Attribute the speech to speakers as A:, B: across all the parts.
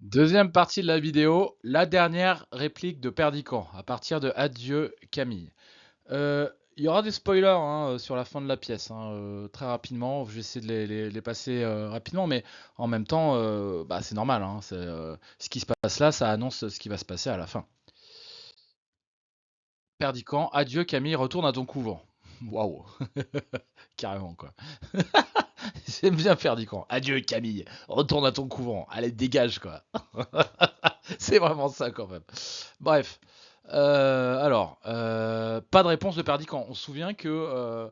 A: Deuxième partie de la vidéo, la dernière réplique de Perdican, à partir de Adieu Camille. Il y aura des spoilers sur la fin de la pièce, très rapidement. Je vais essayer de les passer rapidement, mais en même temps, c'est normal. Ce qui se passe là, ça annonce ce qui va se passer à la fin. Perdican, adieu Camille, retourne à ton couvent. Waouh, carrément quoi. J'aime bien Perdican. Adieu Camille, retourne à ton couvent. Allez, dégage quoi. C'est vraiment ça quand même. Bref. Pas de réponse de Perdican. On se souvient que,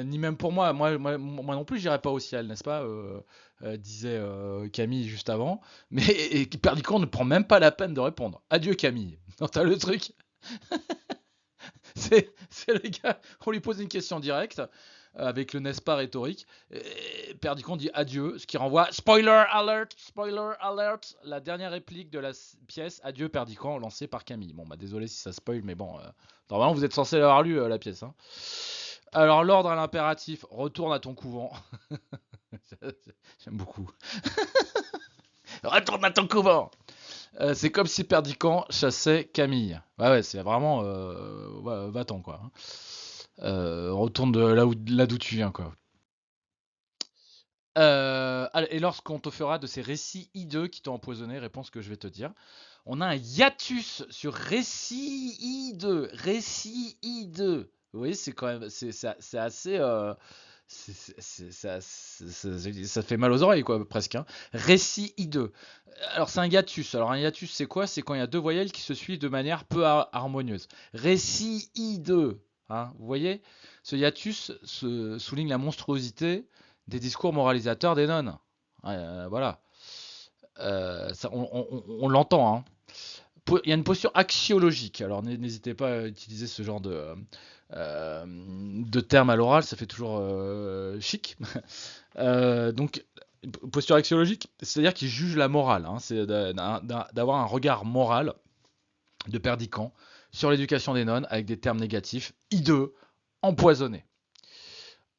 A: ni même pour moi non plus, j'irai pas au ciel, n'est-ce pas disait Camille juste avant. Mais et Perdican ne prend même pas la peine de répondre. Adieu Camille. Non, t'as le truc. C'est le gars, on lui pose une question directe avec le n'est-ce pas rhétorique. Et Perdican dit adieu, ce qui renvoie spoiler alert, la dernière réplique de la pièce adieu Perdican lancée par Camille. Bon bah désolé si ça spoil, mais bon, normalement vous êtes censé l'avoir lu la pièce. Alors l'ordre à l'impératif, retourne à ton couvent. J'aime beaucoup. Retourne à ton couvent. C'est comme si Perdican chassait Camille. Ouais, c'est vraiment va-t'en quoi. Retourne de là d'où tu viens quoi. Et lorsqu'on te fera de ces récits hideux qui t'ont empoisonné, réponse que je vais te dire. On a un hiatus sur récits hideux. Récits hideux. Vous voyez, c'est quand même. C'est assez. Ça fait mal aux oreilles, quoi, presque. Récit hideux. Alors, c'est un hiatus. Alors, un hiatus, c'est quoi? C'est quand il y a deux voyelles qui se suivent de manière peu harmonieuse. Récit hideux. Vous voyez? Ce hiatus souligne la monstruosité des discours moralisateurs des nonnes. Voilà. On l'entend. Il y a une posture axiologique. Alors n'hésitez pas à utiliser ce genre de terme à l'oral, ça fait toujours chic. Donc, posture axiologique, c'est-à-dire qu'il juge la morale. C'est d'avoir un regard moral de Perdican sur l'éducation des nonnes avec des termes négatifs, hideux, empoisonnés.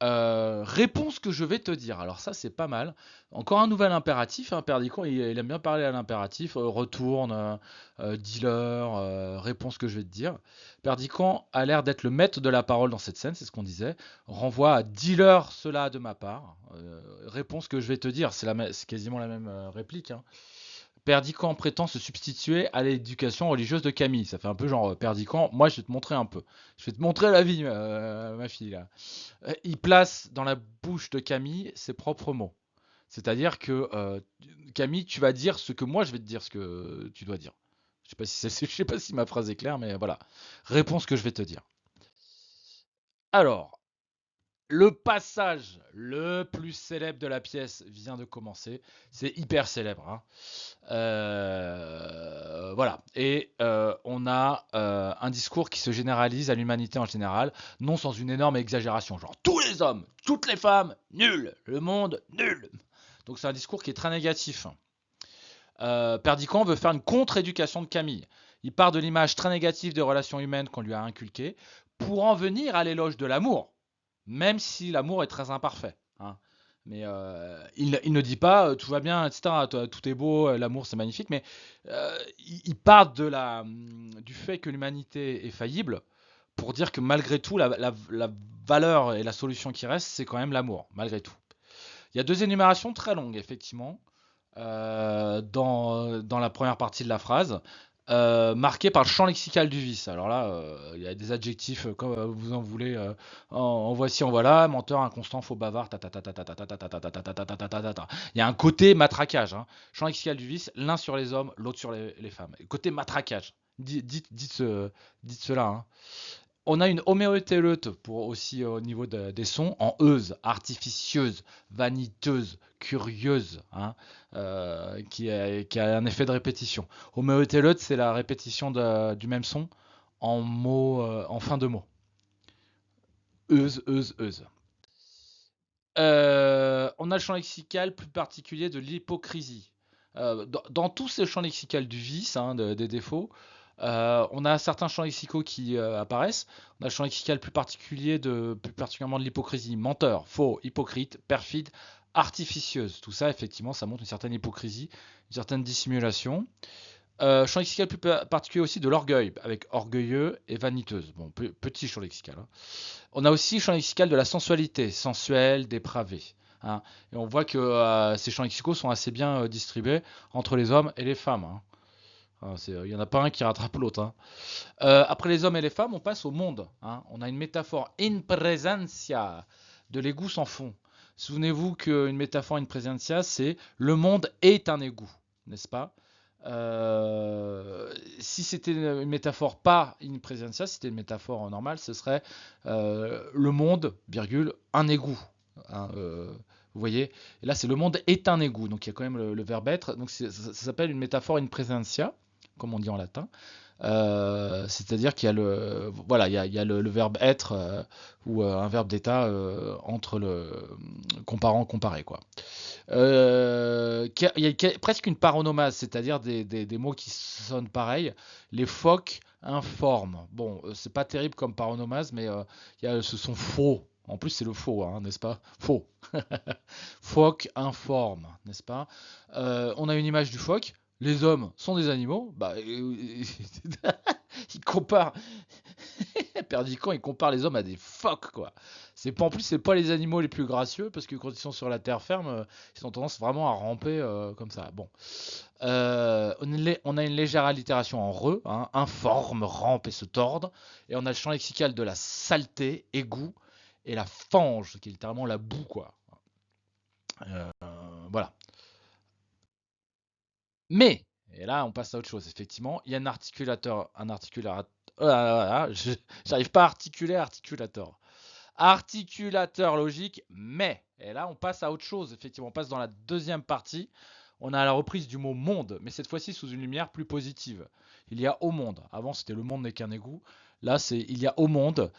A: Réponse que je vais te dire. Alors ça, c'est pas mal. Encore un nouvel impératif. Perdican, il aime bien parler à l'impératif. Retourne, dealer, réponse que je vais te dire. Perdican a l'air d'être le maître de la parole dans cette scène, c'est ce qu'on disait. Renvoie à dealer cela de ma part. Réponse que je vais te dire. C'est quasiment la même réplique. Perdican prétend se substituer à l'éducation religieuse de Camille. Ça fait un peu genre Perdican, moi je vais te montrer un peu. Je vais te montrer la vie, ma fille là. Il place dans la bouche de Camille ses propres mots. C'est-à-dire que Camille, tu vas dire ce que moi je vais te dire, ce que tu dois dire. Je sais pas si ma phrase est claire, mais voilà. Réponse que je vais te dire. Alors, le passage le plus célèbre de la pièce vient de commencer. C'est hyper célèbre. Voilà. Et on a un discours qui se généralise à l'humanité en général, non sans une énorme exagération. Genre tous les hommes, toutes les femmes, nul. Le monde, nul. Donc c'est un discours qui est très négatif. Perdican veut faire une contre-éducation de Camille. Il part de l'image très négative des relations humaines qu'on lui a inculquées pour en venir à l'éloge de l'amour, même si l'amour est très imparfait. Mais il ne dit pas tout va bien, etc. Tout est beau, l'amour c'est magnifique, mais il part du fait que l'humanité est faillible pour dire que malgré tout, la valeur et la solution qui reste, c'est quand même l'amour, malgré tout. Il y a deux énumérations très longues, effectivement, dans la première partie de la phrase, marquée par le champ lexical du vice. Alors là, il y a des adjectifs comme vous en voulez, en voici, en voilà, menteur, inconstant, faux, bavard, il y a un côté matraquage. Champ lexical du vice, l'un sur les hommes, l'autre sur les femmes. Côté matraquage. Dites cela. On a une homéotéleute pour aussi au niveau des sons en euse, artificieuse, vaniteuse, curieuse, qui a un effet de répétition. Homéotéleute, c'est la répétition du même son en fin de mot. Euse, euse, euse. On a le champ lexical plus particulier de l'hypocrisie. Dans tous ces champs lexicaux du vice, des défauts, on a certains champs lexicaux qui apparaissent. On a le champ lexical plus particulièrement de l'hypocrisie. Menteur, faux, hypocrite, perfide, artificieuse. Tout ça, effectivement, ça montre une certaine hypocrisie, une certaine dissimulation. Champ lexical plus particulier aussi de l'orgueil, avec orgueilleux et vaniteuse. Bon, petit champ lexical, hein. On a aussi champ lexical de la sensualité, sensuel, dépravé, hein. Et on voit que ces champs lexicaux sont assez bien distribués entre les hommes et les femmes, hein. Il n'y en a pas un qui rattrape l'autre, hein. Après les hommes et les femmes, on passe au monde, hein. On a une métaphore in presentia, de l'égout sans fond. Souvenez-vous qu'une métaphore in presentia, c'est le monde est un égout, n'est-ce pas? Si c'était une métaphore pas in presentia, si c'était une métaphore normale, ce serait le monde, virgule, un égout, hein, vous voyez? Et là, c'est le monde est un égout, donc il y a quand même le verbe être. Donc ça s'appelle une métaphore in presentia, comme on dit en latin. C'est-à-dire qu'il y a voilà, il y a le verbe être ou un verbe d'état entre le comparant, comparé, quoi. Il y a presque une paronomase, c'est-à-dire des mots qui sonnent pareil. Les phoques informent. Bon, c'est pas terrible comme paronomase, mais ce sont faux. En plus, c'est le faux, hein, n'est-ce pas? Faux. Phoque informe, n'est-ce pas? On a une image du phoque. Les hommes sont des animaux. Bah, il compare. Perdican, il compare les hommes à des phoques, quoi. C'est pas, en plus, c'est pas les animaux les plus gracieux parce que quand ils sont sur la terre ferme, ils ont tendance vraiment à ramper comme ça. Bon, on a une légère allitération en re, hein, informe, rampe et se tordre, et on a le champ lexical de la saleté, égout, et la fange, qui est littéralement la boue, quoi. Euh, voilà. Mais, et là, on passe à autre chose. Effectivement, il y a un articulateur. J'arrive pas à articuler articulateur. Articulateur logique, mais. Et là, on passe à autre chose. Effectivement, on passe dans la deuxième partie. On a la reprise du mot monde, mais cette fois-ci sous une lumière plus positive. Il y a au monde. Avant, c'était le monde n'est qu'un égout. Là, c'est il y a au monde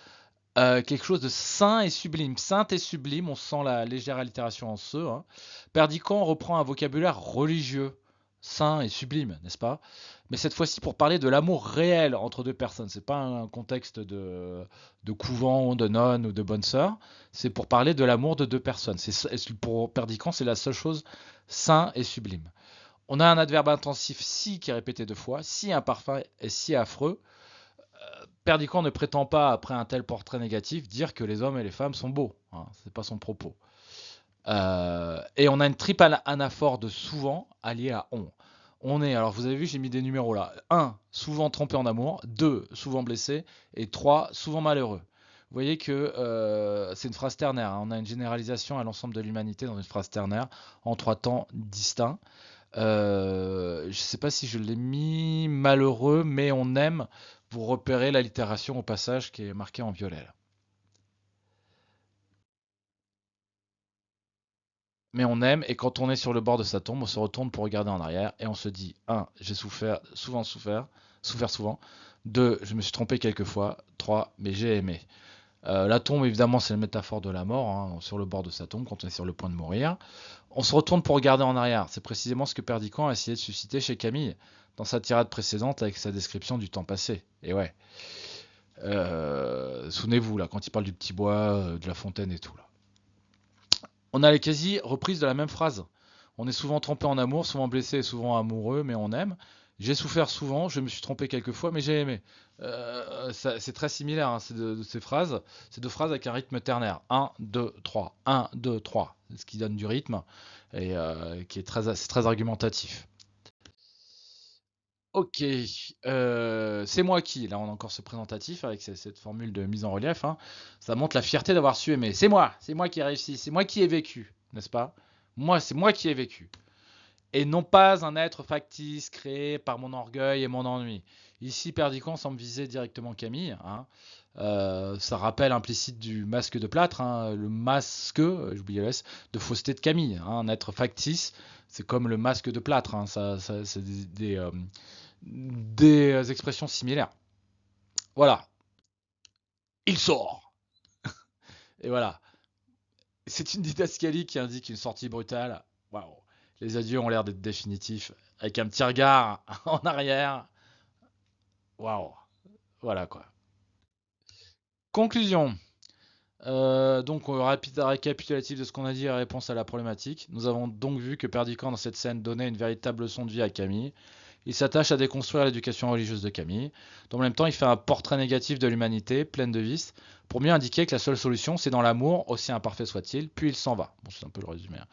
A: quelque chose de saint et sublime. Sainte et sublime, on sent la légère allitération en ce, hein. Perdican reprend un vocabulaire religieux, saint et sublime, n'est-ce pas? Mais cette fois-ci pour parler de l'amour réel entre deux personnes. C'est pas un contexte de couvent, de nonne ou de bonne sœur. C'est pour parler de l'amour de deux personnes. Pour Perdican, c'est la seule chose saint et sublime. On a un adverbe intensif si qui est répété deux fois, si imparfait et si affreux. Perdican ne prétend pas, après un tel portrait négatif, dire que les hommes et les femmes sont beaux, hein, c'est pas son propos. Et on a une triple anaphore de souvent alliée à on. On est, alors vous avez vu, j'ai mis des numéros là. 1, souvent trompé en amour. 2, souvent blessé. Et 3, souvent malheureux. Vous voyez que c'est une phrase ternaire, hein. On a une généralisation à l'ensemble de l'humanité dans une phrase ternaire en trois temps distincts. Je ne sais pas si je l'ai mis malheureux, mais on aime. Vous repérez l'allitération au passage qui est marquée en violet, là. Mais on aime, et quand on est sur le bord de sa tombe, on se retourne pour regarder en arrière, et on se dit, 1, j'ai souffert, souffert souvent. 2, je me suis trompé quelques fois. 3, mais j'ai aimé. La tombe, évidemment, c'est la métaphore de la mort, hein, sur le bord de sa tombe, quand on est sur le point de mourir. On se retourne pour regarder en arrière. C'est précisément ce que Perdican a essayé de susciter chez Camille, dans sa tirade précédente avec sa description du temps passé. Et ouais. Souvenez-vous, là, quand il parle du petit bois, de la fontaine et tout, là. On a les quasi reprises de la même phrase. On est souvent trompé en amour, souvent blessé et souvent amoureux, mais on aime. J'ai souffert souvent, je me suis trompé quelques fois, mais j'ai aimé. C'est très similaire, hein, ces phrases. Ces deux phrases avec un rythme ternaire. 1, 2, 3. 1, 2, 3. Ce qui donne du rythme et qui est c'est très argumentatif. Ok, c'est moi qui. Là, on a encore ce présentatif avec cette formule de mise en relief, hein. Ça montre la fierté d'avoir su aimer. C'est moi qui ai réussi, c'est moi qui ai vécu, n'est-ce pas? Moi, c'est moi qui ai vécu. Et non pas un être factice créé par mon orgueil et mon ennui. Ici, Perdican semble viser directement Camille, hein. Ça rappelle implicite du masque de plâtre, hein, le masque, j'oublie le S, de fausseté de Camille, hein, un être factice, c'est comme le masque de plâtre, hein, c'est des expressions similaires. Voilà, il sort. Et voilà, c'est une didascalie qui indique une sortie brutale. Waouh, les adieux ont l'air d'être définitifs, avec un petit regard en arrière. Waouh, voilà quoi. Conclusion. Donc, rapide récapitulatif de ce qu'on a dit et réponse à la problématique. Nous avons donc vu que Perdiccas dans cette scène donnait une véritable leçon de vie à Camille. Il s'attache à déconstruire l'éducation religieuse de Camille. Dans le même temps, il fait un portrait négatif de l'humanité, pleine de vices, pour mieux indiquer que la seule solution, c'est dans l'amour, aussi imparfait soit-il, puis il s'en va. Bon, c'est un peu le résumé, hein.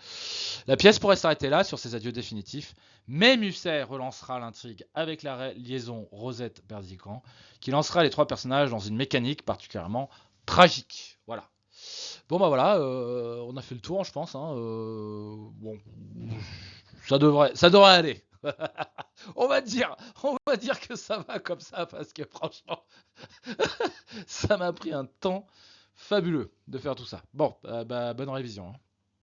A: La pièce pourrait s'arrêter là, sur ses adieux définitifs, mais Musset relancera l'intrigue avec la liaison Rosette-Perdiccas, qui lancera les trois personnages dans une mécanique particulièrement tragique. Voilà. Bon bah voilà, on a fait le tour, je pense, hein. Bon, ça devrait aller. On va dire que ça va comme ça parce que franchement, ça m'a pris un temps fabuleux de faire tout ça. Bon, bah, bonne révision, hein.